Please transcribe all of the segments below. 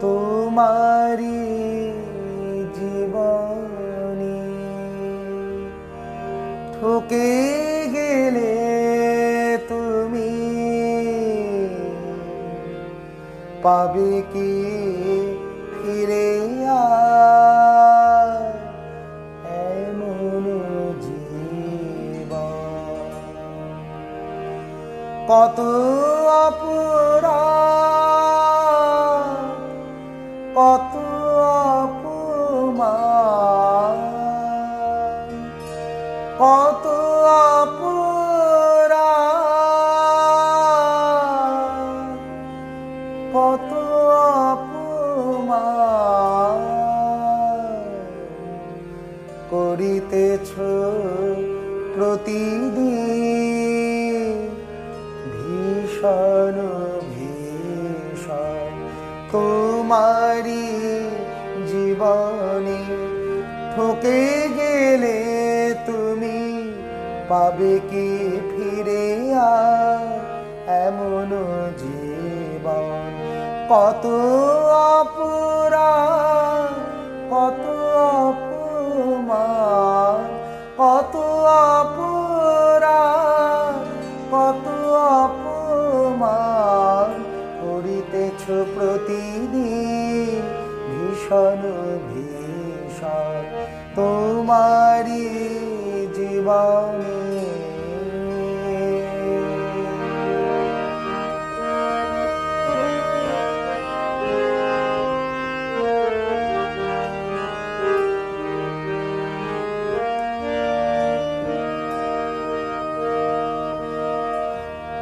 তোমারি জীবনে ঠকে গেলে তুমি পাবে কি ফিরে এমন জীবন কত অপরাধ কত অপমান কত অপরাধ কত অপমান করিতেছ প্রতিদিন ভীষণ ভীষণ তোমারি জীবনে ঠকে গেলে তুমি পাবে কি ফিরে এমন জীবন কত অপরাধ কত অপমান কত অপরাধ কত অপমান করিতেছ প্রতিদিন ভীষণ ভীষণ তোমারি জীবনে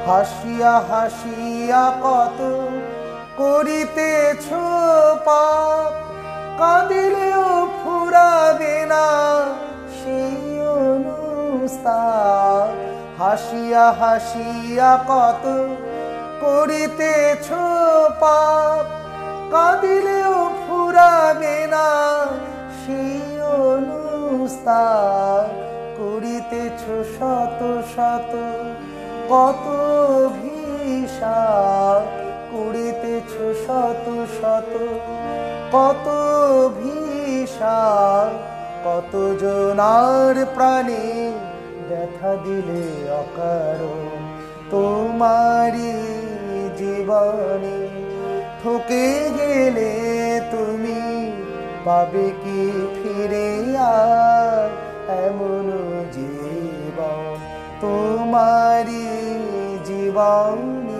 হাসিয়া হাসিয়া কত করিতেছ পাপ কাঁদিলেও ফুরাবে না সেই অনুস্তাপ হাসিয়া হাসিয়া কত করিতেছ পাপ কাঁদিলেও ফুরাবে না সেই অনুস্তাপ করিতেছ শত শত কত ভিসাব করিতেছ শত শত কত ভিসাব কত জনার প্রাণে ব্যথা দিলে অকারণ তোমারি জীবনে ঠকে গেলে তুমি পাবে কি ফিরে এমন জীবন তোমারি জীবনে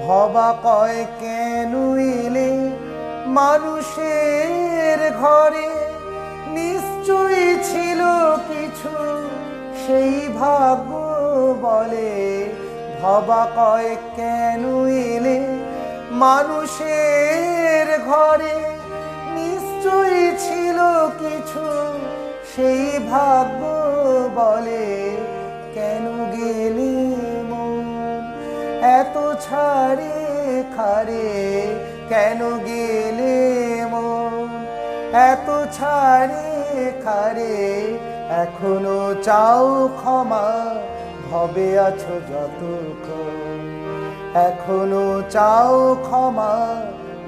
ভবা কয় কেন এলে মানুষের ঘরে নিশ্চয়ই ছিল কিছু সেই ভাগ্য বলে ভবা কয় কেন এলে মানুষের ঘরে নিশ্চয়ই ছিল কিছু সেই ভাগ্য বলে কেন গেলে মন এত ছাড়ে খারে কেন গেলে মন এত ছাড়ে খারে এখনো চাও ক্ষমা ভবে আছো যতক্ষণ এখনো চাও ক্ষমা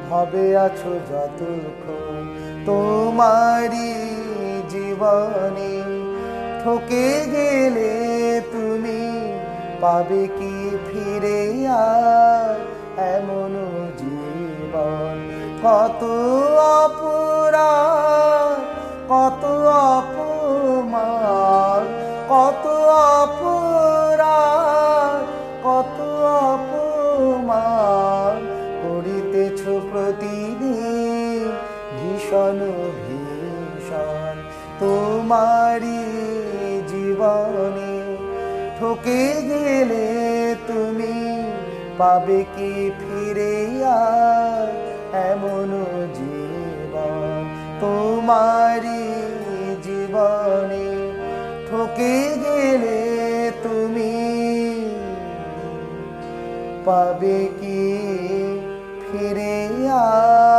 ভবে আছো যতক্ষণ তোমারি জীবনে ঠকে গেলে তুমি পাবে কি ফিরে এমন জীবন কত অপরাধ কত অপমান কত অপরাধ চলেছো প্রতিদিন ভীষণ ভীষণ তোমারই জীবনে। ঠকে গেলে তুমি পাবে কি ফিরে আর এমন জীবন তোমারই জীবনে। ঠকে গেলে তুমি পাবে কি ফিরে আর